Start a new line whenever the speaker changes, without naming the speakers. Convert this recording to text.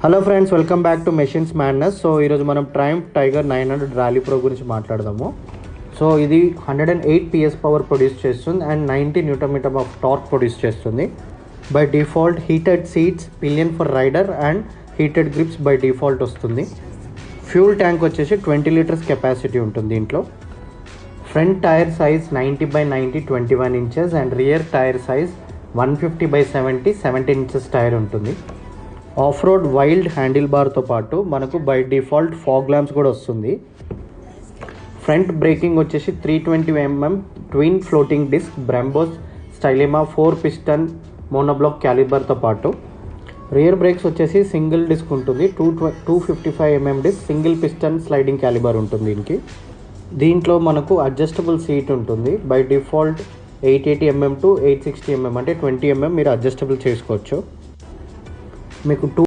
Hello friends, welcome back to machines madness. So ఈరోజు మనం Triumph tiger 900 rally pro గురించి మాట్లాడదాము. సో ఇది 108 PS పవర్ ప్రొడ్యూస్ చేస్తుంది and 90 Nm of torque produce చేస్తుంది. By default heated seats, pillion for rider and heated grips by default వస్తుంది. Fuel tank వచ్చేసి 20 litres capacity ఉంటుంది దీంట్లో. Front tyre size 90/90 21 inches and rear tyre size 150/70 17 inches tyre ఉంటుంది. Off road wild handle బార్తో పాటు మనకు by default fog lamps కూడా వస్తుంది. ఫ్రంట్ బ్రేకింగ్ వచ్చేసి 320 mm twin floating disc Brembo Stylema 4 piston monobloc క్యాలిబర్తో పాటు రియర్ బ్రేక్స్ వచ్చేసి సింగిల్ డిస్క్ ఉంటుంది. 255 mm disc single piston sliding calliper ఉంటుంది దీనికి. దీంట్లో మనకు అడ్జస్టబుల్ సీట్ ఉంటుంది. By default 880 mm to 860 mm అంటే 20 mm మీరు అడ్జస్టబుల్ చేసుకోవచ్చు. మీకు